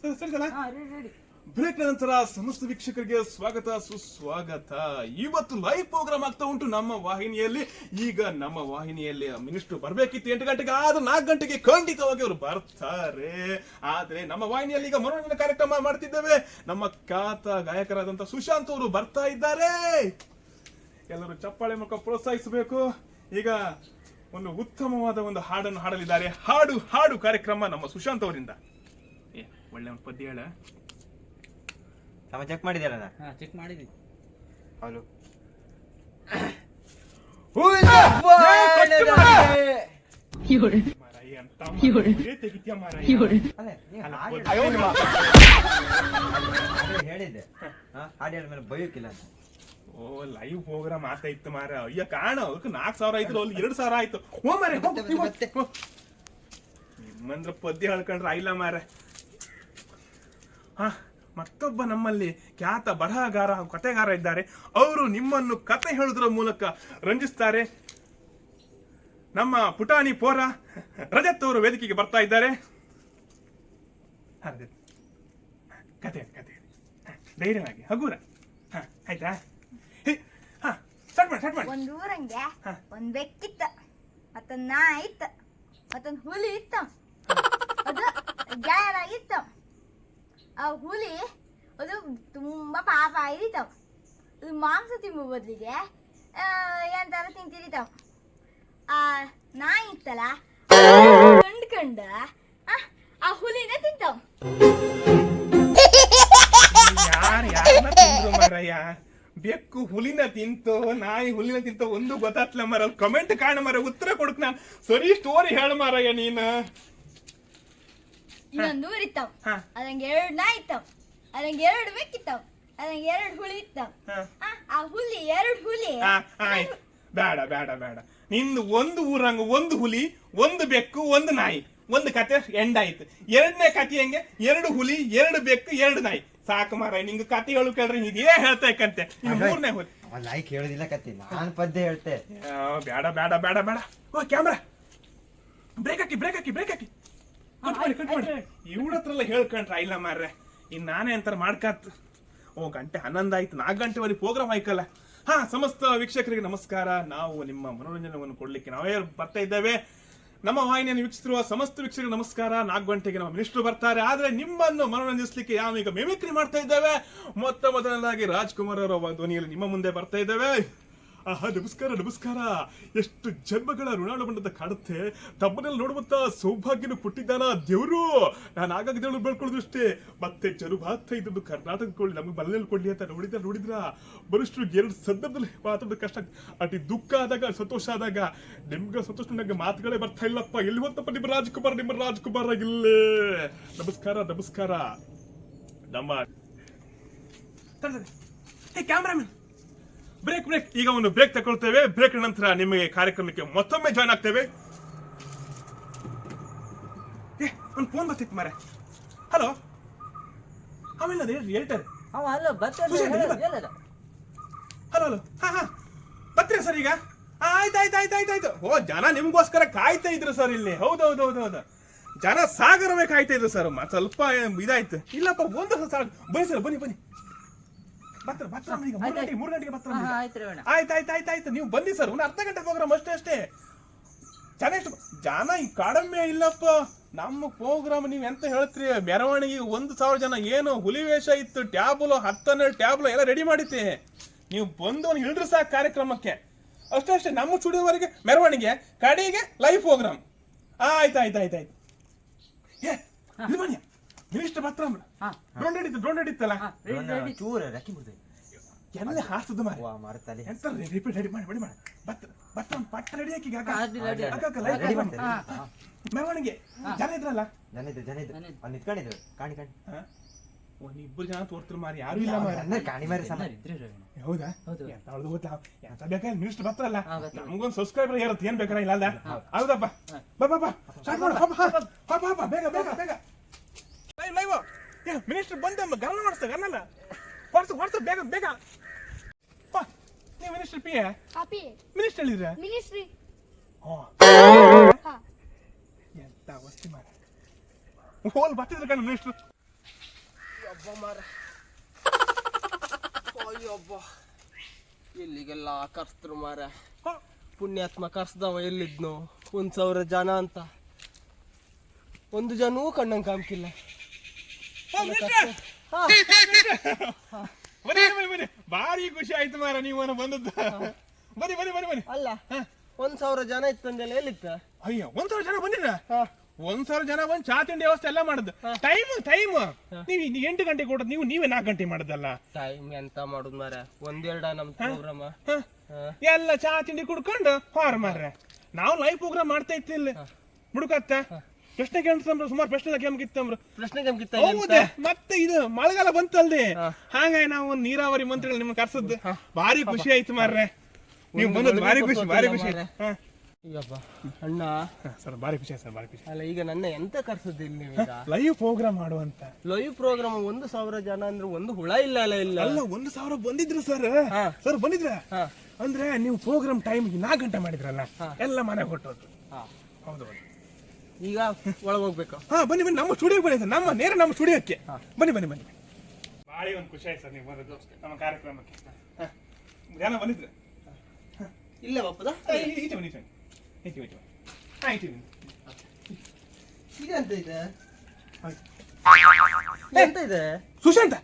Break ನಂತರ ಸಮಸ್ತ ವೀಕ್ಷಕರಿಗೆ ಸ್ವಾಗತ ಸುಸ್ವಾಗತ. ಇವತ್ತು ಲೈವ್ ಪ್ರೋಗ್ರಾಮ್ ಆಗ್ತಾ ಉಂಟು ನಮ್ಮ ವಾಹಿನಿಯಲ್ಲಿ. ಈಗ ನಮ್ಮ ವಾಹಿನಿಯಲ್ಲಿ ಮಿನಿಸ್ಟರ್ ಬರ್ಬೇಕಿತ್ತು 8 ಗಂಟೆಗೆ, ಆದ್ರೆ 4 ಗಂಟೆಗೆ ಖಂಡಿತವಾಗಿ ಅವರು ಬರ್ತಾರೆ. ಆದ್ರೆ ನಮ್ಮ ವಾಹಿನಿಯಲ್ಲಿ ಈಗ ಮನೋರಂಜನೆ ಕಾರ್ಯಕ್ರಮ ಮಾಡ್ತಿದ್ದೇವೆ. ನಮ್ಮ ಖ್ಯಾತ ಗಾಯಕರಾದಂತ ಸುಶಾಂತ್ ಅವರು ಬರ್ತಾ ಇದ್ದಾರೆ. ಎಲ್ಲರೂ ಚಪ್ಪಾಳೆ ಮೂಲಕ ಪ್ರೋತ್ಸಾಹಿಸಬೇಕು. ಈಗ ಒಂದು ಉತ್ತಮವಾದ ಒಂದು ಹಾಡನ್ನು ಹಾಡಲಿದ್ದಾರೆ. ಹಾಡು ಹಾಡು ಕಾರ್ಯಕ್ರಮ ನಮ್ಮ ಸುಶಾಂತ್ ಅವರಿಂದ. ಒಳ್ಳೆ ಒಂದು ಪದ್ಯ ಹೇಳ. ಚೆಕ್ ಮಾಡಿದ್ಯಲ್ಲ? ಚೆಕ್ ಮಾಡಿದ್ವಿ. ಹಲೋ ಹೇಳಿದ್ದೆ ಹಾಡು ಹೇಳ ಮೇಲೆ ಬಯೋಕಿಲ್ಲ ಅಂತ. ಓ ಲೈವ್ ಪ್ರೋಗ್ರಾಮ್ ಆಗ್ತಾ ಇತ್ತು ಮಾರ. ಅಯ್ಯ ಕಾಣ 4,000 ಆಯ್ತು, ಅಲ್ಲಿ 2,000 ಆಯ್ತು. ಓ ಮಾರ ನಿಮ್ಮಂದ್ರ ಪದ್ಯ ಹೇಳ್ಕೊಂಡ್ರೆ ಆಯ್ಲ ಮಾರ. ಹಾ, ಮತ್ತೊಬ್ಬ ನಮ್ಮಲ್ಲಿ ಖ್ಯಾತ ಬರಹಗಾರ ಹಾಗೂ ಕಥೆಗಾರ ಇದ್ದಾರೆ. ಅವರು ನಿಮ್ಮನ್ನು ಕತೆ ಹೇಳುವುದರ ಮೂಲಕ ರಂಜಿಸ್ತಾರೆ. ನಮ್ಮ ಪುಟಾಣಿ ಪೋರ ರಜತ್ ಅವರು ವೇದಿಕೆಗೆ ಬರ್ತಾ ಇದ್ದಾರೆ. ಕತೆ ಕತೆ ಧೈರ್ಯವಾಗಿ ಹಗುರ. ಆಯ್ತಾ? ಒಂದ್ ಊರಂಗೆ ಒಂದ್ ಬೆಕ್ಕಿತ್ತ, ಮತ್ತೊಂದ್ ನಾಯಿ ಇತ್ತ, ಮತ್ತೊಂದ್ ಹುಲಿ ಇತ್ತ. ಅದು ಗಾಯರಾಗಿತ್ತ. ಆ ಹುಲಿ ಅದು ತುಂಬಾ ಪಾಪ ಆಗಿರ್ತಾವ. ಅದು ಮಾಂಸ ತಿಂಬೋ ಬದ್ಲಿಗೆ ಎಂತಾರ ತಿಂತಿರ್ತಾವ. ಆ ನಾಯಿ ಇತ್ತಲ್ಲ ಕಂಡ್ಕಂಡ ಆ ಹುಲಿನ ತಿಂತಾವ. ಬೆಕ್ಕು ಹುಲಿನ ತಿಂತು, ನಾಯಿ ಹುಲಿನ ತಿಂತ ಒಂದು ಗೊತ್ತಾತ್ಲ ಮರ. ಕಮೆಂಟ್ ಕಾಣ ಮರ, ಉತ್ತರ ಕೊಡಕ್ ನಾನು ಸರಿ ಸ್ಟೋರಿ ಹೇಳ ಮಾರಯ್ಯ ನೀನು. ಇನ್ನೊಂದು ಊರ್ ಇತ್ತಾವ, ಅದಂಗೆ 2 ನಾಯಿ ಇತ್ತಾವ, ಅದಂಗೆ 2 ಬೆಕ್ಕಿತ್ತಾವ, ಅದಂಗೆ 2 ಹುಲಿ ಇತ್ತಾವ. ಆ ಹುಲಿ 2 ಹುಲಿ. ಬೇಡ ಬೇಡ ಬೇಡ, ನಿಂದು ಒಂದು ಊರಂಗ 1 ಹುಲಿ 1 ಬೆಕ್ಕು 1 ನಾಯಿ, ಒಂದು ಕತೆ ಎಂಡ್ ಆಯ್ತು. 2ನೇ ಕತೆ ಹೆಂಗೆ 2 ಹುಲಿ 2 ಬೆಕ್ಕು 2 ನಾಯಿ. ಸಾಕು ಮಾರ, ನಿಂಗೆ ಕತೆ ಹೇಳು ಕೇಳ್ರಿ ಇದೇ ಹೇಳ್ತಕ್ಕಂತೆ. ಇನ್ನು 3ನೇ ಹುಲಿ ನಾಯಿ ಕೇಳೋದಿಲ್ಲ ಕತೆ, ನಾನು ಪದ್ಯ ಹೇಳ್ತೆ. ಬೇಡ ಬೇಡ ಬೇಡ ಬೇಡ. ಓ ಕ್ಯಾಮ್ರಾ ಬ್ರೇಕ್ ಹಾಕಿ ಬ್ರೇಕ್ ಹಾಕಿ ಬ್ರೇಕ್ ಹಾಕಿ. ಕಟ್ ಮಾಡಿ ಇವ್ರ ಹತ್ರ ಎಲ್ಲ ಹೇಳ್ಕೊಂಡ್ರ ಇಲ್ಲ ಮಾರ್ರೆ. ಇನ್ ನಾನೇ ಅಂತಾರ ಮಾಡ್ಕಾತ್. ಓ ಗಂಟೆ 11 ಆಯ್ತು, 4 ಗಂಟೆವರೆಗೆ ಪ್ರೋಗ್ರಾಮ್ ಆಯ್ಕಲ್ಲ. ಹಾ, ಸಮಸ್ತ ವೀಕ್ಷಕರಿಗೆ ನಮಸ್ಕಾರ. ನಾವು ನಿಮ್ಮ ಮನೋರಂಜನೆಯನ್ನು ಕೊಡ್ಲಿಕ್ಕೆ ನಾವೇ ಬರ್ತಾ ಇದ್ದೇವೆ. ನಮ್ಮ ವಾಹಿನಿಯನ್ನು ವೀಕ್ಷಿಸಿರುವ ಸಮಸ್ತ ವೀಕ್ಷಕರಿಗೆ ನಮಸ್ಕಾರ. 4 ಗಂಟೆಗೆ ನಮ್ಮ ಮಿನಿಸ್ಟರ್ ಬರ್ತಾರೆ. ಆದ್ರೆ ನಿಮ್ಮನ್ನು ಮನೋರಂಜಿಸಲಿಕ್ಕೆ ನಾವೀಗ ಮಿಮಿಕ್ರಿ ಮಾಡ್ತಾ ಇದ್ದೇವೆ. ಮೊದಲನೇದಾಗಿ ರಾಜ್ಕುಮಾರ್ ಅವರ ಧ್ವನಿಯಲ್ಲಿ ನಿಮ್ಮ ಮುಂದೆ ಬರ್ತಾ ಇದ್ದೇವೆ. ಆಹಾ, ನಮಸ್ಕಾರ ನಮಸ್ಕಾರ. ಎಷ್ಟು ಜನ್ಮಗಳ ಋಣಾನುಬಂಧದ ಕಾಡುತ್ತೆ. ತಮ್ಮನೆಲ್ಲ ನೋಡುವಂತ ಸೌಭಾಗ್ಯನು ಕೊಟ್ಟಿದ್ದಾನ ದೇವರು. ನಾನು ಆಗಾಗ ದೇವರು ಬೆಳ್ಕೊಳ್ಳೋದಷ್ಟೇ. ಮತ್ತೆ ಜನುಭಾಗ್ತಾ ಇದ್ದು ಕರ್ನಾಟಕ ಕೊಳ್ಳಿ, ನಮಗೆ ಬಲ್ಲೆಲ್ಲಿ ಕೊಡ್ಲಿ ಅಂತ ನೋಡಿದ್ರ ಬರಿಷ್ಠರು 2 ಸಂದರ್ಭದಲ್ಲಿ ಮಾತಾಡೋದು ಕಷ್ಟ. ಅತಿ ದುಃಖ ಆದಾಗ, ಸಂತೋಷ ಆದಾಗ ನಿಮ್ಗೆ ಸಂತೋಷ, ನಂಗೆ ಮಾತುಗಳೇ ಬರ್ತಾ ಇಲ್ಲಪ್ಪ. ಎಲ್ಲಿ ಹೋತಪ್ಪ ನಿಮ್ಮ ರಾಜ್ಕುಮಾರ್ ಆಗಿಲ್ಲೇ. ನಮಸ್ಕಾರ ನಮಸ್ಕಾರ. ನಮ್ಮ ಕ್ಯಾಮ್ರಾಮನ್ ಬ್ರೇಕ್ ಬ್ರೇಕ್. ಈಗ ಒಂದು ಬ್ರೇಕ್ ತಗೊಳ್ತೇವೆ. ಬ್ರೇಕ್ ನಂತರ ನಿಮಗೆ ಕಾರ್ಯಕ್ರಮಕ್ಕೆ ಮತ್ತೊಮ್ಮೆ ಜಾಯ್ನ್ ಆಗ್ತೇವೆ. ಒಂದು ಫೋನ್ ಬರ್ತಿತ್ತು ಮಾರೆ. ಹಲೋ, ಆಮೇಲೆ ಹೇಳ್ತಾರೆ. Hello hello. ಹಾ ಬರ್ತೀರಾ ಸರ್ ಈಗ? ಆಯ್ತಾಯ್ತು. ಓ, ಜನ ನಿಮ್ಗೋಸ್ಕರ ಕಾಯ್ತಾ ಇದ್ರು ಸರ್ ಇಲ್ಲಿ. ಹೌದೌದು, ಜನ ಸಾಗರವೇ ಕಾಯ್ತಾ ಇದ್ರು ಸರ್. ಸ್ವಲ್ಪ ಇದಾಯ್ತು. ಇಲ್ಲಪ್ಪ, ಒಂದು ಸಾಗ ಬನ್ನಿ ಸರ್, ಬನ್ನಿ. ಈಗ 3 ಗಂಟೆಗೆ ಆಯ್ತಾಯ್ತು. ನೀವು ಬನ್ನಿ ಸರ್. ಒಂದು ಅರ್ಧ ಗಂಟೆ ಪ್ರೋಗ್ರಾಮ್ ಅಷ್ಟೇ. ಜನ ಕಡಿಮೆ ಇಲ್ಲಪ್ಪ ನಮ್ಮ ಪ್ರೋಗ್ರಾಮ್. ನೀವ್ ಎಂತ ಹೇಳ್ತೀರಿ? ಮೆರವಣಿಗೆ 1,000 ಜನ. ಏನು ಹುಲಿ ವೇಷ ಇತ್ತು, ಟ್ಯಾಬ್ಲು 10 ಟ್ಯಾಬ್ಲು ಎಲ್ಲ ರೆಡಿ ಮಾಡಿತ್ತೆ. ನೀವು ಬಂದು ಒಂದು ಹಿಡಿದ್ರೆ ಸಾಕು ಕಾರ್ಯಕ್ರಮಕ್ಕೆ. ಅಷ್ಟೇ. ನಮ್ಮ ಸ್ಟುಡಿಯೋವರೆಗೆ ಮೆರವಣಿಗೆ, ಕಡೆಗೆ ಲೈವ್ ಪ್ರೋಗ್ರಾಮ್. ಆಯ್ತಾಯ್ತು. ಮಿನಿಸ್ಟರ್ ಮಾತ್ರ ಡ್ರೋನ್ ಹಿಡಿತಲ್ಲ, ಎಲ್ಲ ಹಾಸ್ತದ ಮಾರಿ. ಎಂತ ರಿಪೀಟ್ ರೆಡಿ ಮಾಡಿ ಪಟ್ಟ ರೆಡಿ ಹಾಕಿ ಮೆರವಣಿಗೆ. ಜನ ಇದ್ರಲ್ಲ, ನಿಂತ್ಕೊಂಡಿದ್ರು. ಕಾಣಿ 1-2 ಜನ ತೋರ್ತಾರೆ ಮಾರಿ, ಯಾರು ಇಲ್ಲ ಹೌದಾ? ಎಂತ ಬೇಕಾದ್ರೆ ಮಿನಿಸ್ಟರ್ ಬರ್ತಾರಲ್ಲ, ನಮ್ಗೊಂದು ಸಬ್ಸ್ಕ್ರೈಬರ್ ಇರುತ್ತೆ. ಏನ್ ಬೇಕಾರ ಇಲ್ಲ ಅಲ್ಲ? ಹೌದಪ್ಪ. ಬಾ ಸ್ಟಾರ್ಟ್ ಮಾಡು. ಬೇಗ ಲೈವ್. ಮಿನಿಸ್ಟರ್ ಬಂದಮ್ಮ ಗಮನ ಮಾಡಿಸ್ತಾ ಗಮನ ವಾಟ್ಸಪ್ ಬೇಗ. ನೀವು ಮಿನಿಸ್ಟರ್ ಪಿ ಮಿನಿಸ್ಟರ್ ಹೇಳಿದ್ರ? ಮಿನಿಸ್ಟ್ರಿ ಎಂತ ವಸ್ತಿ ಮಾರ. ಹೋಲ್ ಬರ್ತಿದ್ರು ಕಣ ಮಿನಿಸ್ಟರ್. ಅಯ್ಯಬ್ಬ ಮಾರ, ಅಯ್ಯಬ್ಬ ಎಲ್ಲಿಗೆಲ್ಲ ಕರ್ಸ್ತರು ಮಾರ. ಪುಣ್ಯಾತ್ಮ ಕರ್ಸ್ದವ ಎಲ್ಲಿದ್ನು 1,000 ಜನ ಅಂತ, ಒಂದು ಜನವೂ ಕಣ್ಣಂಗೆ ಕಾಮ್ಕಿಲ್ಲ. ಭಾರಿ ಖುಷಿ ಆಯ್ತು ಮಾರ ನೀವು ಬಂದದ್ದು. ಬನ್ನಿ ಬನ್ನಿ ಬನ್ನಿ ಬನ್ನಿ. ಅಲ್ಲ 1,000 ಜನ ಇತ್ತಂದೆಲ್ಲ ಎಲ್ಲಿತ್ತ? ಅಯ್ಯ 1,000 ಜನ ಬಂದಿರ? 1,000 ಜನ ಬಂದು ಚಾ ತಿಂಡಿ ವ್ಯವಸ್ಥೆ ಎಲ್ಲ ಮಾಡುದು. ಟೈಮ್ ನೀವು 8 ಗಂಟೆ ಕೊಡೋದು, ನೀವೇ 4 ಗಂಟೆ ಮಾಡುದಲ್ಲ. ಟೈಮ್ ಎಂತ ಮಾಡುದು ಮಾರ, 1-2 ನಮ್ ಪ್ರೋಗ್ರಾಮ ಎಲ್ಲ ಚಾ ತಿಂಡಿ ಕುಡ್ಕೊಂಡು ಹೊರ ಮಾರ್ರೆ. ನಾವು ಲೈವ್ ಪ್ರೋಗ್ರಾಮ್ ಮಾಡ್ತಾ ಇತ್ತಿಲ್ಲ ಮುಡುಕತ್ತ. ಪ್ರಶ್ನೆ ಕೇಳ್ತಂಬ್ರು, ಸುಮಾರು ಪ್ರಶ್ನೆ ಕೇಳ್ಕಿತ್ತಂಬ್ರು. ಹೌದೇ, ಮತ್ತೆ ಇದು ಮಳೆಗಾಲ ಬಂತಲ್ರಿ, ಹಾಗಾಗಿ ನಾವು ಒಂದು ನೀರಾವರಿ ಮಂತ್ರಿಗಳು ನಿಮ್ಗೆ ಕರ್ಸದ್ದು. ಭಾರಿ ಖುಷಿ ಆಯ್ತು ಮಾರ್ರೆ ನೀವು ಬಂದದ್ದು. ಭಾರಿ ಖುಷಿ ಅಣ್ಣ ಸರ್, ಭಾರಿ ಖುಷಿ ಸರ್, ಭಾರಿ ಖುಷಿ. ಅಲ್ಲ ಈಗ ನನ್ನ ಎಂತ ಕರ್ಸದಿಲ್ಲ ನೀವು? ಲೈವ್ ಪ್ರೋಗ್ರಾಮ್ ಮಾಡುವಂತ. ಲೈವ್ ಪ್ರೋಗ್ರಾಮ್ 1,000 ಜನ ಅಂದ್ರೆ ಒಂದು ಹುಳ ಇಲ್ಲ. ಅಲ್ಲ 1,000 ಬಂದಿದ್ರು ಸರ್. ಸರ್ ಬಂದಿದ್ರ ಅಂದ್ರೆ ನೀವು ಪ್ರೋಗ್ರಾಮ್ ಟೈಮ್ 4 ಗಂಟೆ ಮಾಡಿದ್ರಲ್ಲ, ಎಲ್ಲ ಮನೆಗೆ ಹೊಟ್ಟೋದು. ಹೌದು. ಈಗ ಒಳಗೆ ಹೋಗ್ಬೇಕು. ಬನ್ನಿ ಬನ್ನಿ, ನಮ್ಮ ಸ್ಟುಡಿಯೋಗೆ ಬನ್ನಿ ಸರ್. ನಮ್ಮ ಸ್ಟುಡಿಯೋಕ್ಕೆ ಬನ್ನಿ ಬನ್ನಿ ಬನ್ನಿ. ಭಾರಿ ಒಂದು ಖುಷಿ ಆಯ್ತು ಸರ್ ನೀವು ಬಂದದ್ದು ನಮ್ಮ ಕಾರ್ಯಕ್ರಮಕ್ಕೆ. ಜನ ಬಂದಿದ್ರೆ ಇಲ್ಲ ಬಾಪದ ಈಚೆ ಬನ್ನಿ ಇದೆಂತ ಇದೆ? ಎಂತ ಇದೆ ಸುಶಾಂತ?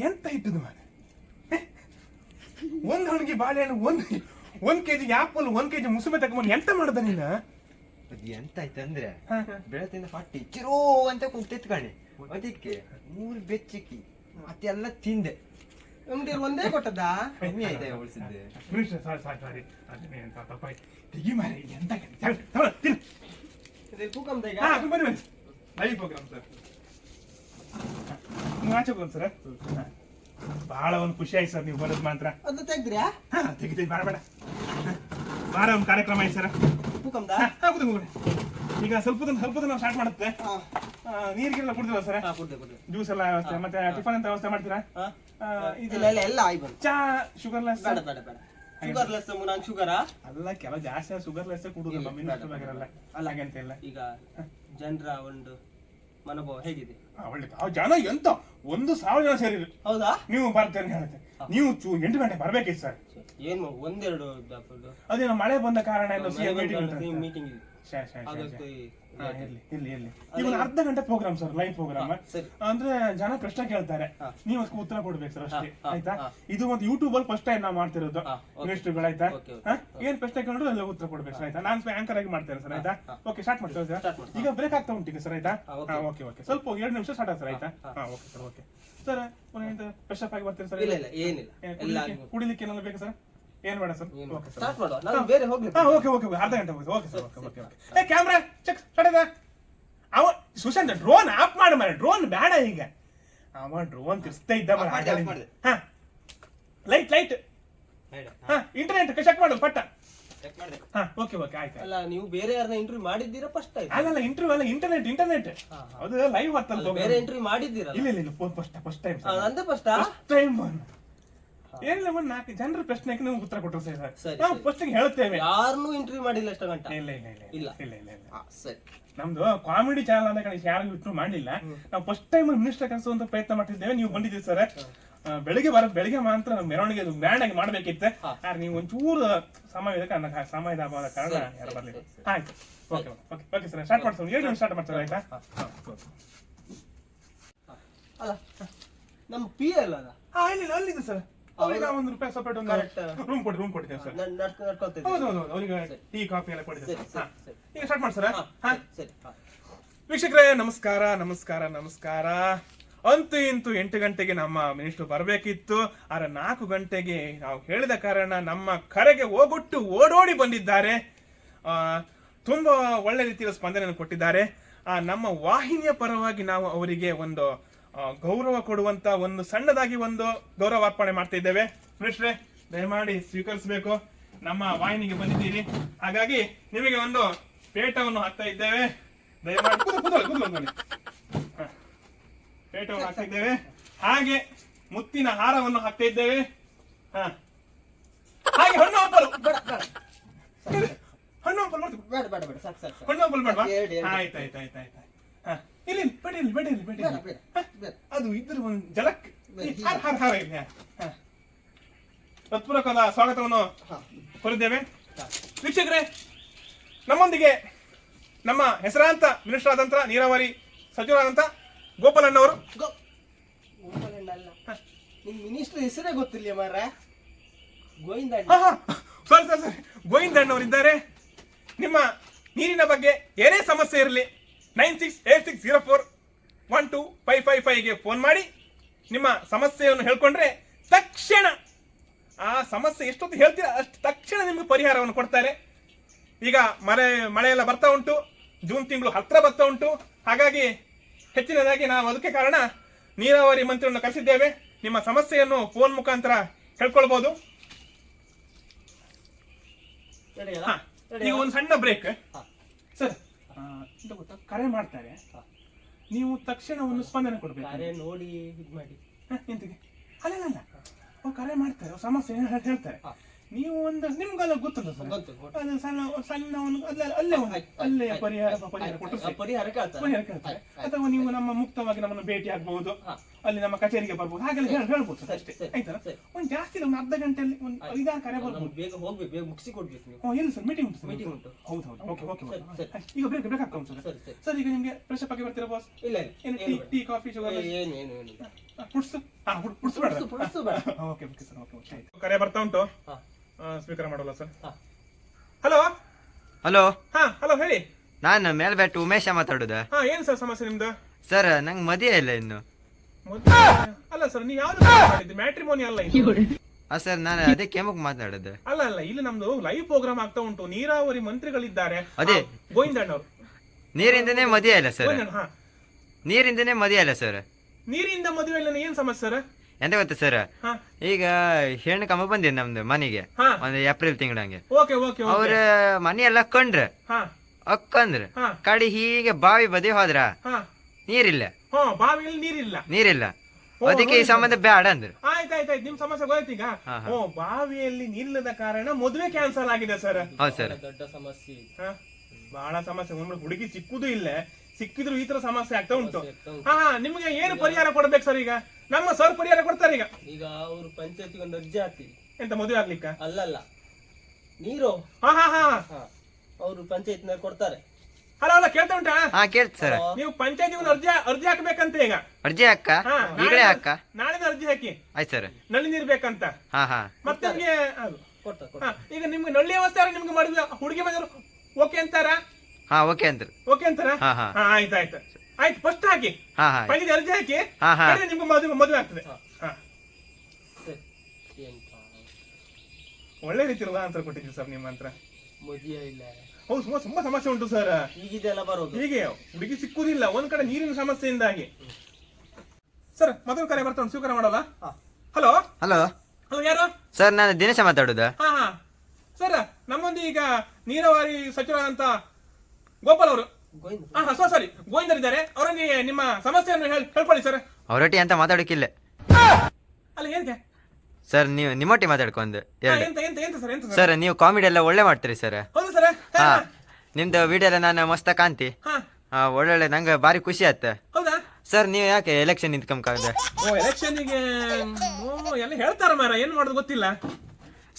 ಎಂತ ಇಟ್ಟದು ಮಾರ? 1 ಹಣ್ಣಿಗೆ ಬಾಳೆಹಣ್ಣು, 1 kg ಆಪಲ್, 1 kg ಮುಸುಮೆ ತಗೊಂಡು ಎಂತ ಮಾಡ್ದ ನೀನು? ಅದು ಎಂತ ಆಯ್ತಂದ್ರೆ ಬೆಳತಿಂದ ಪಟ್ಟಿ ಚಿರೋ ಅಂತ ಕುಂತಿತ್ತು ಕಣೆ, ಅದಕ್ಕೆ 3 ಬೆಚ್ಚಿಕ್ಕಿ ಮತ್ತೆಲ್ಲ ತಿಂದೆ. ನಮ್ಗೆ ಒಂದೇ ಕೊಟ್ಟದ ಕಮ್ಮಿ ಆಯ್ತಾ ಉಳಿಸಿದ್ದೆ. ಸಾರಿ ಅದನ್ನೇ ಅಂತ ತಪ್ಪಾಯ್ತು. ತೆಗಿ ಮಾರಿ, ಎಂತ ತೂಕಂದ ಈಗ. ಬನ್ನಿ ಬನ್ನಿ, ಲೈವ್ ಪ್ರೋಗ್ರಾಮ್ ಸರ್. ಆಚೆ ಹೋಗೋಣ ಸರ್. ಬಹಳ ಒಂದು ಖುಷಿ ಆಯ್ತು ಸರ್ ನೀವು ಬರೋದು ಮಾತ್ರ. ಅದು ತೆಗ್ದ್ರ್ಯಾ? ತೆಗಿತೀವಿ, ಬೇಡ ಬಾರ ಒಂದು ಕಾರ್ಯಕ್ರಮ ಆಯ್ತು ಸರ್. ತೂಕಂದ ಈಗ ಸ್ವಲ್ಪ ನಾವು ಸ್ಟಾರ್ಟ್ ಮಾಡುತ್ತೆ. ನೀರಿಗೆಲ್ಲ ಕುಡ್ದಿಲ್ಲ ಸರ್? ಜ್ಯೂಸ್ ಎಲ್ಲ ವ್ಯವಸ್ಥೆ, ಮತ್ತೆ ಟಿಫನ್ ಅಂತ ವ್ಯವಸ್ಥೆ ಮಾಡ್ತೀರಾ? ಎಲ್ಲ ಆಯ್ ಬಂತು. ಚಾ ಶುಗರ್ಲೆಸ್? ಬೇಡ ಶುಗರ್ಲೆಸ್. ನಾನು ಶುಗರಾ? ಅಲ್ಲ, ಕೆಲವು ಜಾಸ್ತಿ ಶುಗರ್ಲೆಸ್ ಕುಡುದಿಲ್ಲ, ಅಲ್ಲ ಹಾಗಂತ ಇಲ್ಲ. ಈಗ ಜನರ ಒಂದು ಮನೋಭಾವ ಹೇಗಿದೆ? ಒಳ್ಳೆ ಜನ ಎಂತ 1,000 ಜನ ಸೇರಿದ್ರು. ಹೌದಾ? ನೀವು ಬರ್ತೇನೆ ಹೇಳುತ್ತೆ. ನೀವು 8 ಗಂಟೆ ಬರ್ಬೇಕಿತ್ತು ಸರ್. ಏನು 1-2 ಅದೇನೋ ಮಳೆ ಬಂದ ಕಾರಣ ಮೀಟಿಂಗ್ ಇದೆ. ಈಗ ಒಂದು ಅರ್ಧ ಗಂಟೆ ಪ್ರೋಗ್ರಾಮ್ ಸರ್, ಲೈವ್ ಪ್ರೋಗ್ರಾಮ್. ಅಂದ್ರೆ ಜನ ಪ್ರಶ್ನೆ ಕೇಳ್ತಾರೆ, ನೀವು ಅದಕ್ಕೆ ಉತ್ತರ ಕೊಡ್ಬೇಕು ಸರ್, ಅಷ್ಟೇ. ಆಯ್ತಾ? ಇದು ಒಂದು ಯೂಟ್ಯೂಬ್ ಅಲ್ಲಿ ಫಸ್ಟ್ ಟೈಮ್ ನಾವು ಮಾಡ್ತಿರೋದು ಮಿನಿಸ್ಟರ್ಗಳು. ಆಯ್ತಾ? ಏನ್ ಪ್ರಶ್ನೆ ಕೇಳಿದ್ರು ಅಲ್ಲಿ ಉತ್ತರ ಕೊಡ್ಬೇಕು ಸರ್. ಆಯ್ತಾ? ನಾನು ಆಂಕರ್ ಆಗಿ ಮಾಡ್ತೇನೆ ಸರ್. ಆಯ್ತಾ? ಓಕೆ, ಸ್ಟಾರ್ಟ್ ಮಾಡ್ತೇವೆ ಸರ್. ಈಗ ಬ್ರೇಕ್ ಆಗ್ತಾ ಉಂಟು ಸರ್. ಆಯ್ತಾ? ಓಕೆ ಸ್ವಲ್ಪ 2 ನಿಮಿಷ ಸ್ಟಾರ್ಟ್ ಆಗ ಸರ್. ಆಯ್ತಾ? Okay sir. Okay sir, fresh up ಆಗಿ ಬರ್ತೀರಿ ಸರ್? ಏನಿಲ್ಲ, ಕುಡಿಲಿಕ್ಕೆ ಏನಾದ್ರು ಬೇಕು ಸರ್? ಏನ್ ಬೇಡ ಸರ್? ಸ್ಟಾರ್ಟ್ ಮಾಡುವ, ನಾನು ಬೇರೆ ಹೋಗ್ಲಿಕ್ಕೆ. ಓಕೆ ಅರ್ಧ ಗಂಟೆ ಹೋಗಿ. Okay sir. Okay camera check start ಇದೆ. ಅವ ಸುಶಾಂತ್ ಡ್ರೋನ್ ಆಫ್ ಮಾಡ ಮಾರ. ಡ್ರೋನ್ ಬೇಡ ಈಗ. ಅವ ಡ್ರೋನ್ ತಿರ್ಸ್ತಾ ಇದ್ದ ಮಾರ. ಲೈಟ್ ಇಂಟರ್ನೆಟ್ ಚೆಕ್ ಮಾಡು ಪಟ್ಟ. ಓಕೆ ಆಯ್ತು. ಅಲ್ಲ, ನೀವು ಬೇರೆ ಯಾರನ್ನ ಇಂಟರ್ವ್ಯೂ ಮಾಡಿದ್ದೀರಾ? First time? ಅಲ್ಲ, ಇಂಟರ್ವ್ಯೂ ಅಲ್ಲ, ಇಂಟರ್ನೆಟ್. ಅದು ಲೈವ್ ಹೊತ್ತಲ್ಲ. ಬೇರೆ ಇಂಟರ್ವ್ಯೂ ಮಾಡಿದ್ದೀರಾ? ಇಲ್ಲ, ಫಸ್ಟ್ ಟೈಮ್. ನಂದೇ ಫಸ್ಟ್ ಟೈಮ್. ಏನಿಲ್ಲ, 4 ಜನರ ಪ್ರಶ್ನೆಗೆ ನೀವು ಉತ್ತರ ಕೊಟ್ಟರು ಸರ್. ನಾವು ಫಸ್ಟ್ ಹೇಳ್ತೇವೆ. ಯಾರನ್ನೂ ಇಂಟರ್ವ್ಯೂ ಮಾಡಿಲ್ಲ ಎಷ್ಟು ಗಂಟೆ? ಇಲ್ಲ. ಸರಿ, ನಮ್ದು ಕಾಮಿಡಿ ಚಾನಲ್ ಅಂತ ಕಡೆ ಯಾರಿಗೂ ಇಂಟರ್ವ್ಯೂ ಮಾಡಲಿಲ್ಲ. ನಾವು ಫಸ್ಟ್ ಟೈಮ್ ಮಿನಿಸ್ಟರ್ ಕರೆಸುವಂತ ಪ್ರಯತ್ನ ಮಾಡ್ತಿದ್ದೇವೆ. ನೀವು ಬಂದಿದ್ದೀವಿ ಸರ್. ಬೆಳಿಗ್ಗೆ ಮಾತ್ರ ಮೆರವಣಿಗೆ ಬ್ರ್ಯಾಂಡ್ ಆಗಿ ಮಾಡ್ಬೇಕಿತ್ತೆ. ನೀವು ಒಂಚೂರು ಸಮಯದ ಅಭಾವದ ಕಾರಣ ಯಾರು ಬರ್ಲಿಲ್ಲ. ಆಯ್ತು. ಓಕೆ ಸರ್, ಸ್ಟಾರ್ಟ್ ಮಾಡ್ತೀವಿ. 7 ನಿಮಿಷ ಸ್ಟಾರ್ಟ್ ಮಾಡ್ತಾರೆ. ಆಯ್ತಾ? ಅಲ್ಲ, ನಮ್ಮ ಪಿ ಅಲ್ಲ ಅಲ್ಲಿದೆ ಸರ್. ಅವ್ರಿಗೆ ₹1 ಸಪರೇಟ್ ಒಂದು ರೂಮ್ ಕೊಟ್ಟಿದ್ದೇವೆ ಸರ್. ಹೌದು, ಅವರಿಗೆ ಟೀ ಕಾಫಿ ಎಲ್ಲ ಕೊಟ್ಟಿದ್ದೇವೆ. ಈಗ ಸ್ಟಾರ್ಟ್ ಮಾಡ್ತಾರ? ವೀಕ್ಷಕರೇ, ನಮಸ್ಕಾರ. ಅಂತೂ ಇಂತೂ 8 ಗಂಟೆಗೆ ನಮ್ಮ ಮಿನಿಸ್ಟರ್ ಬರಬೇಕಿತ್ತು. ಆದ್ರೆ 4 ಗಂಟೆಗೆ ನಾವು ಹೇಳಿದ ಕಾರಣ ನಮ್ಮ ಕರೆಗೆ ಓಡೋಡಿ ಬಂದಿದ್ದಾರೆ. ತುಂಬಾ ಒಳ್ಳೆ ರೀತಿಯ ಸ್ಪಂದನೆಯನ್ನು ಕೊಟ್ಟಿದ್ದಾರೆ. ನಮ್ಮ ವಾಹಿನಿಯ ಪರವಾಗಿ ನಾವು ಅವರಿಗೆ ಒಂದು ಗೌರವ ಕೊಡುವಂತ ಒಂದು ಸಣ್ಣದಾಗಿ ಒಂದು ಗೌರವಾರ್ಪಣೆ ಮಾಡ್ತಾ ಇದ್ದೇವೆ. ಮಿನಿಸ್ಟ್ರೆ, ದಯಮಾಡಿ ಸ್ವೀಕರಿಸಬೇಕು. ನಮ್ಮ ವಾಹಿನಿಗೆ ಬಂದಿದ್ದೀರಿ, ಹಾಗಾಗಿ ನಿಮಗೆ ಒಂದು ಪೇಟವನ್ನು ಹಾಕ್ತಾ ಇದ್ದೇವೆ. ದಯಮಾಡಿ ಕೂತ್ಕೊಳ್ಳಿ. ಪೇಟವನ್ನು ಹಾಕ್ತಾ ಇದ್ದೇವೆ. ಹಾಗೆ ಮುತ್ತಿನ ಹಾರವನ್ನು ಹಾಕ್ತಾ ಇದ್ದೇವೆ. ಹಾಗೆ ಹಣ್ಣು ಹಂಪಲು ಬೇಡ, ಹಣ್ಣು ಹಂಪಲು ಬೇಡ. ಆಯ್ತು. ಇಲ್ಲಿ ಬೇಡ ಅದು ಇದ್ರ ಒಂದು ಜಲಕ್ ಹಾರ ಇಲ್ಲಿ ತತ್ಪೂರ್ವಕವಾದ ಸ್ವಾಗತವನ್ನು ಕೋರಿದ್ದೇವೆ. ವೀಕ್ಷಕರೇ, ನಮ್ಮೊಂದಿಗೆ ನಮ್ಮ ಹೆಸರಾಂತ ಮಿನಿಸ್ಟರ್ ಆದಂತ ನೀರಾವರಿ ಸಚಿವರಾದಂತ ಗೋಪಾಲಣ್ಣವರು. ಗೋಪಾಲಣ್ಣ ಅಲ್ಲ, ನಿಮ್ ಮಿನಿಸ್ಟರ್ ಹೆಸರೇ ಗೊತ್ತಿಲ್ಲ ಮಾರ. ಗೋವಿಂದ ಸರಿ ಗೋವಿಂದಣ್ಣವರಿದ್ದಾರೆ. ನಿಮ್ಮ ನೀರಿನ ಬಗ್ಗೆ ಏನೇ ಸಮಸ್ಯೆ ಇರಲಿ 9686041255 ಫೋನ್ ಮಾಡಿ ನಿಮ್ಮ ಸಮಸ್ಯೆಯನ್ನು ಹೇಳ್ಕೊಂಡ್ರೆ ತಕ್ಷಣ ಆ ಸಮಸ್ಯೆ ಎಷ್ಟೊತ್ತು ಹೇಳ್ತೀರಾ ಅಷ್ಟು ತಕ್ಷಣ ನಿಮ್ಗೆ ಪರಿಹಾರವನ್ನು ಕೊಡ್ತಾರೆ. ಈಗ ಮಳೆ ಎಲ್ಲ ಬರ್ತಾ ಉಂಟು, ಜೂನ್ ತಿಂಗಳು ಹತ್ರ ಬರ್ತಾ ಉಂಟು. ಹಾಗಾಗಿ ಹೆಚ್ಚಿನದಾಗಿ ನಾವು ಅದಕ್ಕೆ ಕಾರಣ ನೀರಾವರಿ ಮಂತ್ರಿಯನ್ನು ಕರೆಸಿದ್ದೇವೆ. ನಿಮ್ಮ ಸಮಸ್ಯೆಯನ್ನು ಫೋನ್ ಮುಖಾಂತರ ಹೇಳ್ಕೊಳ್ಬಹುದು. ಈಗ ಒಂದು ಸಣ್ಣ ಬ್ರೇಕ್ ಸರ್. ಎಂತ ಗೊತ್ತಾ, ಕರೆ ಮಾಡ್ತಾರೆ, ನೀವು ತಕ್ಷಣ ಒಂದು ಸ್ಪಂದನೆ ಕೊಡ್ಬೇಕು. ನೋಡಿ ಇದ್ ಮಾಡಿ ಎಂತಿಗೆ ಅಲ್ಲ ಕರೆ ಮಾಡ್ತಾರೆ, ಸಮಸ್ಯೆ ಹೇಳ್ತಾರೆ. ನೀವು ಒಂದು ನಿಮ್ಗೆಲ್ಲ ಗೊತ್ತಲ್ಲ ಸರ್, ಅದು ಸಣ್ಣ ಒಂದು ಅಲ್ಲೇ ಪರಿಹಾರ ಕೇಳ್ತಾರೆ. ಅಥವಾ ನೀವು ನಮ್ಮ ಮುಕ್ತವಾಗಿ ನಮ್ಮನ್ನು ಭೇಟಿ ಆಗ್ಬಹುದು, ಅಲ್ಲಿ ನಮ್ಮ ಕಚೇರಿಗೆ ಬರ್ಬೋದು, ಹಾಗೆಲ್ಲ ಹೇಳ್ಬೋದು ಸರ್. ಅಷ್ಟೇ ಆಯ್ತಾ? ಒಂದು ಜಾಸ್ತಿ ಒಂದು ಅರ್ಧ ಗಂಟೆಯಲ್ಲಿ ಒಂದು 5-6 ಕರೆ ಬರ್ಬೋದು. ಬೇಗ ಹೋಗ್ಬೇಕು, ಬೇಗ ಮುಗಿಸಿ ಕೊಡ್ಬೇಕು ನೀವು. ಇಲ್ಲ ಸರ್, ಮೀಟಿಂಗ್ ಉಂಟು. ಹೌದು. ಈಗ ಬ್ರೇಕ್ ಆಗ್ತಾ ಸರ್. ಸರ್ ಈಗ ನಿಮ್ಗೆ ಫ್ರೆಶ್ ಅಪ್ ಆಗಿ ಬರ್ತೀರಾ ಬಾಸ್? ಇಲ್ಲ ಟೀ ಕಾಫಿ ಶುಗರ್ ಕರೆ ಬರ್ತಾ ಉಂಟು, ಸ್ವೀಕಾರ ಮಾಡೋಲ್ಲ ಸರ್. ಹಲೋ ಹಲೋ ಹೇಳಿ. ನಾನು ಮೇಲ್ಬೆಟ್ಟು ಉಮೇಶ ಮಾತಾಡುದ. ಏನ್ ಸರ್ ಸಮಸ್ಯೆ ನಿಮ್ದು? ಸರ್ ನಂಗೆ ಮದುವೆ ಇಲ್ಲ ಇನ್ನು. ಅಲ್ಲ ಸರ್, ನೀವು ಯಾವ್ದು ಮಾಡಿದ್ದು? ಮ್ಯಾಟ್ರಿಮೋನಿ ಅಲ್ಲ ಇದು. ಸರ್ ನಾನು ಅದೇ ಕೆಮಕ್ ಮಾತಾಡುದು. ಅಲ್ಲ ಇಲ್ಲಿ ನಮ್ದು ಲೈವ್ ಪ್ರೋಗ್ರಾಮ್ ಆಗ್ತಾ ಉಂಟು. ನೀರಾವರಿ ಮಂತ್ರಿಗಳಿದ್ದಾರೆ, ಅದೇ ಗೋವಿಂದಣ್ಣವರು. ನೀರಿಂದನೇ ಮದುವೆ ಇಲ್ಲ ಸರ್. ನೀರಿಂದನೇ ಮದುವೆ ಇಲ್ಲ ಸರ್. ನೀರಿಂದ ಮದುವೆ ಇಲ್ಲ ಏನ್ ಸಮಸ್ಯೆ ಸರ್? ಎಂತ ಗೊತ್ತಾ ಸರ್, ಈಗ ಹೆಣ್ಣು ಕಮ್ಮ ಬಂದಿದೆ ನಮ್ದು ಮನೆಗೆ ಒಂದು ಏಪ್ರಿಲ್ ತಿಂಗಳಂಗೆ. ಅವ್ರ ಮನೆ ಎಲ್ಲ ಕಂಡ್ರ ಅಕ್ಕಂದ್ರ ಕಡಿ ಹೀಗೆ ಬಾವಿ ಬದಿ ಹೋದ್ರ ನೀರಿಲ್ಲ, ನೀರಿಲ್ಲ. ಅದಕ್ಕೆ ಈ ಸಂಬಂಧ ಬ್ಯಾಡ ಅಂದ್ರು. ಆಯ್ತಾಯ್ತು, ನಿಮ್ ಸಮಸ್ಯೆ ಗೊತ್ತಾಯ್ತು. ಈಗ ಬಾವಿಯಲ್ಲಿ ನೀರಿಲ್ಲದ ಕಾರಣ ಮದುವೆ ಕ್ಯಾನ್ಸಲ್ ಆಗಿದೆ ಸರ್. ಹೌದು ಸರ್, ದೊಡ್ಡ ಸಮಸ್ಯೆ, ಬಹಳ ಸಮಸ್ಯೆ. ಹುಡುಗಿ ಸಿಕ್ಕುದು ಇಲ್ಲ, ಸಿಕ್ಕಿದ್ರು ಈ ತರ ಸಮಸ್ಯೆ ಆಗ್ತಾ ಉಂಟು. ನಿಮ್ಗೆ ಏನು ಪರಿಹಾರ ಕೊಡ್ಬೇಕು ಸರ್? ಈಗ ನಮ್ಮ ಸರ್ ಪರಿಹಾರ ಕೊಡ್ತಾರೆ. ಈಗ ಅವ್ರು ಪಂಚಾಯತಿಗೆ ಒಂದು ಅರ್ಜಿ ಹಾಕ್ತೀವಿ. ಎಂತ ಮದುವೆ ಆಗ್ಲಿಕ್ಕ? ಅಲ್ಲಲ್ಲ, ನೀರು ಅವರು ಪಂಚಾಯತ್ನಲ್ಲಿ ಕೊಡ್ತಾರೆ. ಹಲೋ ಕೇಳ್ತಾ ಉಂಟಾ? ಕೇಳ್ತ ಸರ್. ನೀವು ಪಂಚಾಯತಿಗೆ ಒಂದು ಅರ್ಜಿ ಹಾಕ್ಬೇಕಂತ. ಈಗ ಅರ್ಜಿ ಹಾಕ, ಈಗಲೇ ಹಾಕ. ನಾಳೆ ಅರ್ಜಿ ಹಾಕಿ. ಆಯ್ತು ಸರ್. ನಲ್ಲಿ ನೀರ್ ಬೇಕಂತ. ಮತ್ತೆ ನಿಮ್ಗೆ ಈಗ ನಿಮ್ಗೆ ನಲ್ಲಿ ವ್ಯವಸ್ಥೆ ನಿಮ್ಗೆ ಮಾಡಿದ ಹುಡುಗಿ ಮನೆಯವರು ಓಕೆ ಅಂತಾರ? ಓಕೆ ಅಂತಾರ. ಆಯ್ತಾಯ್ತು ಫಸ್ಟ್ ಹಾಕಿ, ಪಂಚಾಯತಿ ಅರ್ಜಿ ಹಾಕಿ, ನಿಮ್ಗೆ ಮದುವೆ ಆಗ್ತದೆ. ಒಳ್ಳೆ ರೀತಿಯಲ್ಲಿ ಆನ್ಸರ್ ಕೊಟ್ಟಿದ್ದೀವಿ ಸರ್ ನಿಮ್ಮ ಹತ್ರ. ಮದುವೆ ಇಲ್ಲ. ಹೌದು, ತುಂಬಾ ಸಮಸ್ಯೆ ಉಂಟು ಸರ್. ಈಗಿದೆಲ್ಲ ಬರೋದು ಹೀಗೆ ಹುಡುಗಿ ಸಿಕ್ಕುದಿಲ್ಲ, ಒಂದ್ ಕಡೆ ನೀರಿನ ಸಮಸ್ಯೆಯಿಂದಾಗಿ. ಸರ್ ಮತ್ತೊಂದು ಕರೆ ಬರ್ತಾ ಉಂಟು, ಸ್ವೀಕಾರ ಮಾಡಲ್ಲ. ಹಲೋ ಯಾರು ಸರ್? ನಾನು ದಿನೇಶ ಮಾತಾಡುದ. ಸರ್ ನಮ್ಮೊಂದು ಈಗ ನೀರಾವರಿ ಸಚಿವರಾದಂತ ಗೋಪಾಲ್ ಅವರು, ಸಾರಿ ಗೋವಿಂದರಿದ್ದಾರೆ. ಅವರಿಗೆ ನಿಮ್ಮ ಸಮಸ್ಯೆಯನ್ನು ಹೇಳ್ಕೊಳ್ಳಿ ಸರ್. ಅವರೊಟ್ಟಿ ಅಂತ ಮಾತಾಡೋಕಿಲ್ಲ. ಅಲ್ಲ ಏನಕ್ಕೆ ಸರ್? ನೀವು ನಿಮ್ಮೊಟ್ಟಿ ಮಾತಾಡ್ಕೊಂಡು ಸರ್. ನೀವು ಕಾಮಿಡಿ ಎಲ್ಲ ಒಳ್ಳೆ ಮಾಡ್ತೀರಿ ಸರ್. ಹೌದು ಸರ್. ನಿಮ್ದು ವಿಡಿಯೋ ಎಲ್ಲ ನಾನು ಮಸ್ತ ಕಾಂತಿ, ಒಳ್ಳೊಳ್ಳೆ, ನಂಗೆ ಭಾರಿ ಖುಷಿ ಆಯ್ತ. ಹೌದಾ ಸರ್? ನೀವು ಯಾಕೆ ಎಲೆಕ್ಷನ್ ನಿಂತ್ಕೊಂಡ್ರೆ? ಎಲೆಕ್ಷನ್ಗೆ ಎಲ್ಲ ಹೇಳ್ತಾರ ಮಾರ, ಏನ್ ಮಾಡೋದು ಗೊತ್ತಿಲ್ಲ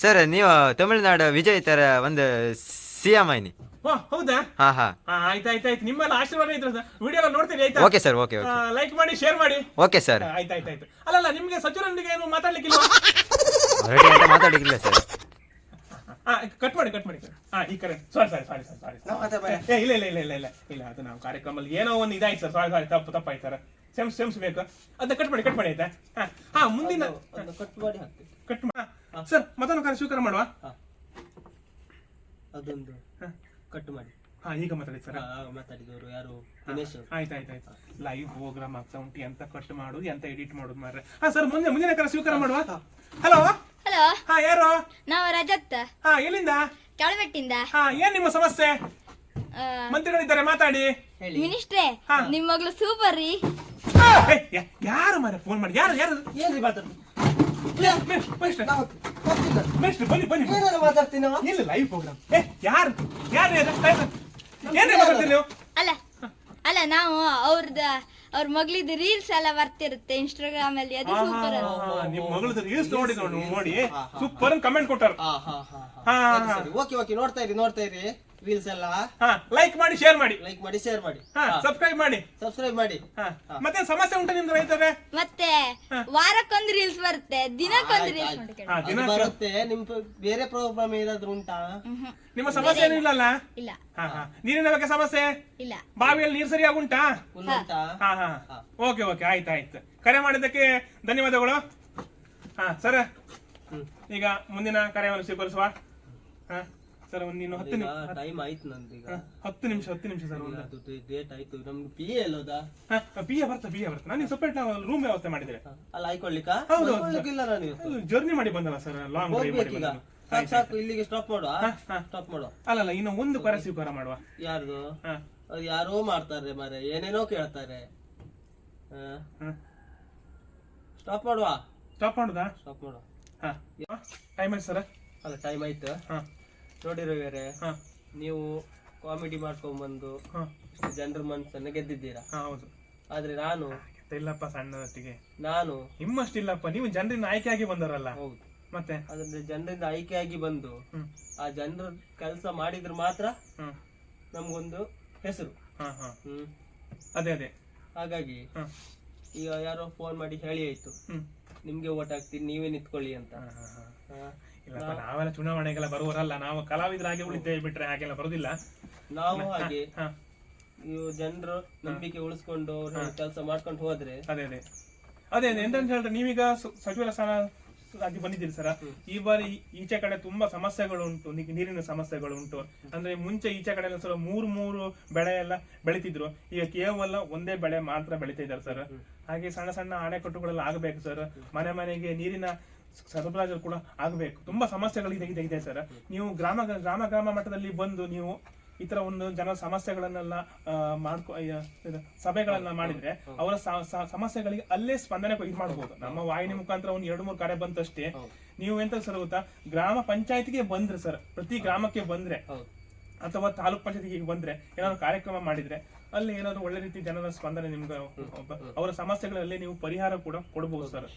ಸರ್. ನೀವು ತಮಿಳುನಾಡು ವಿಜಯ್ ತರ ಒಂದು ಸಿಎಂ ಐನಿ. ಹೌದಾ? ಆಯ್ತಾಯ್ತು, ನಿಮ್ಮೆಲ್ಲ ಆಶೀರ್ವಾದ ಇದ್ರೆ ವಿಡಿಯೋ ಎಲ್ಲ ನೋಡ್ತೀರಿ. ಆಯ್ತಾ? Okay sir, okay. ಲೈಕ್ ಮಾಡಿ, ಶೇರ್ ಮಾಡಿ. Okay sir. ಆಯ್ತಾಯ್ತು. ಅಲ್ಲ ನಿಮ್ಗೆ ಸಚಿವರೊಂದಿಗೆ ಏನು ಮಾತಾಡ್ಲಿಕ್ಕಿಲ್ಲ? ಮಾತಾಡ್ಲಿಕ್ಕಿಲ್ಲ ಸರ್. ಕಟ್ ಮಾಡಿ. ಈ ಕರೆ ಸಾರಿ. ಇಲ್ಲ ಅದು ನಾವು ಕಾರ್ಯಕ್ರಮದಲ್ಲಿ ಏನೋ ಒಂದು ಇದಾಯ್ತು ಸರ್. ಸಾರಿ ತಪ್ಪಾಯ್ತು ಸರ್. ಕ್ಷಮಿಸ್ಬೇಕು. ಅದನ್ನ ಕಟ್ ಮಾಡಿ ಆಯ್ತಾ? ಮುಂದಿನ ಕಟ್ ಸರ್. ಮತ್ತೊಂದು ಕರೆ ಸ್ವೀಕಾರ ಮಾಡುವ. ಅದೊಂದು ಕಟ್ ಮಾಡಿ. ಈಗ ಮಾತಾಡಿ ಸರ್. ಮಾತಾಡಿದವರು ಯಾರು? ಆಯ್ತಾಯ್ತು. ಲೈವ್ ಪ್ರೋಗ್ರಾಮ್ ಆಗ್ತಾ ಉಂಟು, ಎಂತ ಕಟ್ ಮಾಡುದು, ಎಂತ ಎಡಿಟ್ ಮಾಡುದು ಮಾರ್ರೆ. ಸರ್ ಮುಂದಿನ ಕರೆ ಸ್ವೀಕಾರ ಮಾಡುವ. ಹಲೋ ಯಾರು? ನಾವು ರಜತ್. ಎಲ್ಲಿಂದ? ಕೆಳಬೆಟ್ಟಿಂದ. ಏನ್ ನಿಮ್ಮ ಸಮಸ್ಯೆ? ಮಂತ್ರಿಗಳಿದ್ದಾರೆ, ಮಾತಾಡಿ. ಮಿನಿಸ್ಟ್ರೇ, ನಿಮ್ ಮಗಳು ಸೂಪರ್ ರೀ. ಯಾರು ಮಾರ್ರೆ ಫೋನ್ ಮಾಡಿ? ಯಾರು ಏನ್ರಿ ಮಾತಾಡ್ತೀನಿ? Live program. ಯಾರು ಏನ್ರಿ ಮಾತಾಡ್ತೀರಿ ನೀವು? ಅಲ್ಲ ಅಲ್ಲ ನಾವು ಅವ್ರ ಮಗಳಿದ್ದು ರೀಲ್ಸ್ ಎಲ್ಲ ಬರ್ತಿರುತ್ತೆ ಇನ್ಸ್ಟಾಗ್ರಾಮ್ ಅಲ್ಲಿ, ಅದು ಸೂಪರ್ ಅಂತ. ನಿಮ್ ಮಗಳದ್ದು ರೀಲ್ಸ್ ನೋಡಿ ಸೂಪರ್ ಅಂತ ಕಮೆಂಟ್ ಕೊಟ್ಟಾರ. ಓಕೆ ನೋಡ್ತಾ ಇರಿ ರೀಲ್ಸ್ ಎಲ್ಲ. ಲೈಕ್ ಮಾಡಿ, ಶೇರ್ ಮಾಡಿ, ಸಬ್ಸ್ಕ್ರೈಬ್ ಮಾಡಿ. ಮತ್ತೆ ಸಮಸ್ಯೆ ಉಂಟು ನಿಮ್ದು ರೈತರೇ? ಮತ್ತೆ ವಾರಕ್ಕೊಂದು ರೀಲ್ಸ್ ಬರುತ್ತೆ, ದಿನಕ್ಕೊಂದು ರೀಲ್ಸ್ ಬರುತ್ತೆ. ನಿಮ್ ಬೇರೆ ಪ್ರೋಗ್ರಾಮ್ ಏನಾದ್ರು ಉಂಟಾ? ನಿಮ್ಮ ಸಮಸ್ಯೆ ಏನು ಇಲ್ಲಲ್ಲ? ಇಲ್ಲ. ನೀರಿನ ಬಗ್ಗೆ ಸಮಸ್ಯೆ ಇಲ್ಲ. ಬಾವಿಯಲ್ಲಿ ನೀರು ಸರಿಯಾಗಿ ಉಂಟಾ? ಓಕೆ ಆಯ್ತು. ಕರೆ ಮಾಡಿದ್ದಕ್ಕೆ ಧನ್ಯವಾದಗಳು. ಸರ್, ಈಗ ಮುಂದಿನ ಕರೆಯನ್ನು ಸ್ವೀಕರಿಸುವ. ಸರ್ ನೀನು 10 ನಿಮಿಷ ಟೈಮ್ ಆಯ್ತು ನಂದು ಈಗ. 10 ನಿಮಿಷ ಸರ್. ಡೇಟ್ ಆಯ್ತು. ನಮ್ಗೆ ಪಿ ಎ ಎಲ್ಲೋದಾ? ಪಿ ಎ ಬರ್ತಾ ನಾನು ಸಪರೇಟ್ ರೂಮ್ ವ್ಯವಸ್ಥೆ ಮಾಡಿದ್ರೆ ಅಲ್ಲ ಆಯ್ಕೊಳ್ಳಿಕ್ಕ. ಇಲ್ಲ ನಾನು ಜರ್ನಿ ಮಾಡಿ ಬಂದಲ್ಲ ಸರ್, ಲಾಂಗ್ ಡ್ರೈವ್. ಸಾಕು, ಇಲ್ಲಿಗೆ ಸ್ಟಾಪ್ ಮಾಡುವ. ಅಲ್ಲ ಇನ್ನು ಒಂದು ಕರೆ ಸ್ವೀಕಾರ ಮಾಡುವ. ಯಾರ್ದು? ಅದು ಯಾರೋ ಮಾಡ್ತಾರೆ ಮಾರೆ, ಏನೇನೋ ಕೇಳ್ತಾರೆ. ಸ್ಟಾಪ್ ಮಾಡುದಾ? ಸ್ಟಾಪ್ ಮಾಡುವ. ಟೈಮ್ ಆಯ್ತು ಸರ್. ಅಲ್ಲ ಟೈಮ್ ಆಯ್ತು. ನೋಡಿರೋ ಬೇರೆ, ನೀವು ಕಾಮಿಡಿ ಮಾಡ್ಕೊಂಡ್ ಬಂದು ಇಷ್ಟು ಜನರ ಮನಸ್ಸನ್ನ ಗೆದ್ದಿದ್ದೀರಾ. ಹೌದು. ಆದ್ರೆ ನಾನು ಇಲ್ಲಪ್ಪ, ಸಣ್ಣದೊಟ್ಟಿಗೆ ನಾನು ನಿಮ್ಮಷ್ಟಿಲ್ಲಪ್ಪ. ನೀವು ಜನರಿಂದ ಆಯ್ಕೆಯಾಗಿ ಬಂದರಲ್ಲ. ಹೌದು. ಮತ್ತೆ ಅದ್ರ ಜನರಿಂದ ಆಯ್ಕೆಯಾಗಿ ಬಂದು ಆ ಜನರ ಕೆಲಸ ಮಾಡಿದ್ರೆ ಮಾತ್ರ ನಮ್ಗೊಂದು ಹೆಸರು. ಅದೇ ಹಾಗಾಗಿ ಈಗ ಯಾರೋ ಫೋನ್ ಮಾಡಿ ಹೇಳಿ ಆಯ್ತು, ನಿಮ್ಗೆ ಓಟ್ ಹಾಕ್ತೀನಿ, ನೀವೇ ನಿಂತ್ಕೊಳ್ಳಿ ಅಂತ. ಇಲ್ಲಪ್ಪ, ನಾವೆಲ್ಲ ಚುನಾವಣೆಗೆಲ್ಲ ಬರುವರಲ್ಲ, ನಾವು ಕಲಾವಿದರಾಗಿ ಉಳಿತೇವೆ ಬಿಟ್ರೆ ಹಾಗೆಲ್ಲ ಬರುದಿಲ್ಲ ನಾವು. ಹಾಗೆ ನೀವು ಜನರು ನಂಬಿಕೆ ಉಳಿಸ್ಕೊಂಡು ಕೆಲಸ ಮಾಡ್ಕೊಂಡು ಹೋದ್ರೆ. ಅದೇ ಎಂತ ಹೇಳಿದ್ರೆ, ನೀವೀಗ ಸಚಿವರ ಸ್ಥಾನ ಆಗಿ ಬಂದಿದ್ದೀರಿ ಸರ್. ಈ ಬಾರಿ ಈಚೆ ಕಡೆ ತುಂಬಾ ಸಮಸ್ಯೆಗಳು ಉಂಟು, ನೀರಿನ ಸಮಸ್ಯೆಗಳು ಉಂಟು. ಅಂದ್ರೆ ಮುಂಚೆ ಈಚೆ ಕಡೆ ಸರ್ ಮೂರು ಬೆಳೆ ಎಲ್ಲ ಬೆಳಿತಿದ್ರು, ಈಗ ಕೇವಲ ಒಂದೇ ಬೆಳೆ ಮಾತ್ರ ಬೆಳಿತಾ ಇದ್ದಾರೆ ಸರ್. ಹಾಗೆ ಸಣ್ಣ ಅಣೆಕಟ್ಟುಗಳೆಲ್ಲ ಆಗಬೇಕು ಸರ್. ಮನೆಗೆ ನೀರಿನ ಸರಬರಾಜು ಕೂಡ ಆಗಬೇಕು. ತುಂಬಾ ಸಮಸ್ಯೆಗಳು ಇದೆ ಸರ್. ನೀವು ಗ್ರಾಮ ಮಟ್ಟದಲ್ಲಿ ಬಂದು ನೀವು ಈ ತರ ಒಂದು ಜನರ ಸಮಸ್ಯೆಗಳನ್ನೆಲ್ಲ ಸಭೆಗಳನ್ನ ಮಾಡಿದ್ರೆ ಅವರ ಸಮಸ್ಯೆಗಳಿಗೆ ಅಲ್ಲೇ ಸ್ಪಂದನೆ ಇದು ಮಾಡಬಹುದು. ನಮ್ಮ ವಾಹಿನಿ ಮುಖಾಂತರ ಒಂದು 2-3 ಕರೆ ಬಂತಷ್ಟೇ. ನೀವು ಎಂತ ಸರ್ ಗೊತ್ತಾ, ಗ್ರಾಮ ಪಂಚಾಯತಿಗೆ ಬಂದ್ರೆ ಸರ್, ಪ್ರತಿ ಗ್ರಾಮಕ್ಕೆ ಬಂದ್ರೆ ಅಥವಾ ತಾಲೂಕ್ ಪಂಚಾಯತಿಗೆ ಬಂದ್ರೆ ಏನಾದ್ರು ಕಾರ್ಯಕ್ರಮ ಮಾಡಿದ್ರೆ ಅಲ್ಲಿ ಏನಾದ್ರು ಒಳ್ಳೆ ರೀತಿ ಜನರ ಸ್ಪಂದನೆ ನಿಮ್ಗೆ ಅವರ ಸಮಸ್ಯೆಗಳಲ್ಲಿ ನೀವು ಪರಿಹಾರ ಕೂಡ ಕೊಡಬಹುದು ಸರ್.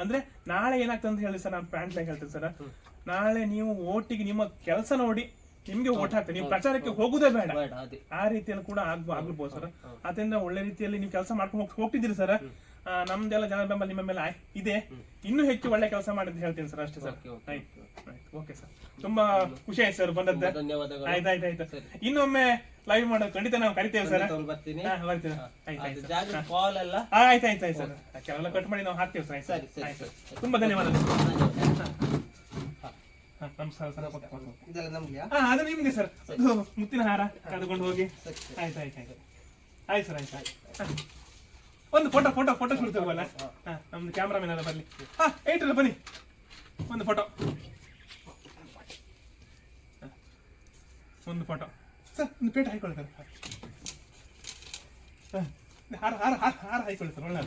ಅಂದ್ರೆ ನಾಳೆ ಏನಾಗ್ತದೆ ಅಂತ ಹೇಳಿ ಸರ್, ನಾನು ಪ್ಯಾಂಟ್ ಹೇಳ್ತೇನೆ ಸರ್. ನಾಳೆ ನೀವು ಓಟಿಗೆ ನಿಮ್ಮ ಕೆಲಸ ನೋಡಿ ನಿಮ್ಗೆ ಓಟ್ ಹಾಕ್ತಾರೆ, ನೀವು ಪ್ರಚಾರಕ್ಕೆ ಹೋಗುದೇ ಬೇಡ, ಆ ರೀತಿಯಲ್ಲಿ ಕೂಡ ಆಗ್ಬೋದು ಸರ್. ಅದರಿಂದ ಒಳ್ಳೆ ರೀತಿಯಲ್ಲಿ ನೀವು ಕೆಲಸ ಮಾಡ್ಕೊಂಡು ಹೋಗ್ತಿದ್ದೀರಿ ಸರ್. ನಮ್ದೆಲ್ಲ ಜನ ಬೆಂಬಲ ನಿಮ್ಮ ಮೇಲೆ ಇದೆ. ಇನ್ನೂ ಹೆಚ್ಚು ಒಳ್ಳೆ ಕೆಲಸ ಮಾಡಿದ್ದು ಹೇಳ್ತೀನಿ ಸರ್, ಅಷ್ಟೇ ಸರ್. ಆಯ್ತು. ಓಕೆ ಸರ್, ತುಂಬಾ ಖುಷಿ ಆಯ್ತು ಸರ್ ಬಂದದ್ದು. ಆಯ್ತಾಯ್ತು. ಇನ್ನೊಮ್ಮೆ ಲೈವ್ ಮಾಡೋದು ಖಂಡಿತ ನಾವು ಕರಿತೇವೆ ಸರ್. ಬರ್ತೀನಿ. ಆಯ್ತಾಯ್ತು ಸರ್, ಕೆಲವೆಲ್ಲ ಕಟ್ ಮಾಡಿ ನಾವು ಹಾಕ್ತೇವೆ ಸರ್. ಆಯ್ತು, ತುಂಬಾ ಧನ್ಯವಾದ. ನಮಸ್ಕಾರ ಸರ್. ಅದು ನಿಮ್ಗೆ ಸರ್, ಮುತ್ತಿನ ಹಾರ ಕರೆದುಕೊಂಡು ಹೋಗಿ. ಆಯ್ತು ಸರ್. ಒಂದು ಫೋಟೋ ಶೂಟ್ ತಗೋಲ್ಲ, ನಮ್ದು ಕ್ಯಾಮ್ರಾಮನ್ ಎಲ್ಲ ಬರ್ಲಿ. ಏಟ್ರಲ್ಲ ಬನ್ನಿ, ಒಂದು ಫೋಟೋ ಸರ್. ಒಂದು ಪೇಟ ಹಾಕೊಳ್ತಾರೆ, ಹಾರ ಹಾಕೊಳ್ತಾರೆ. ಒಳ್ಳೆ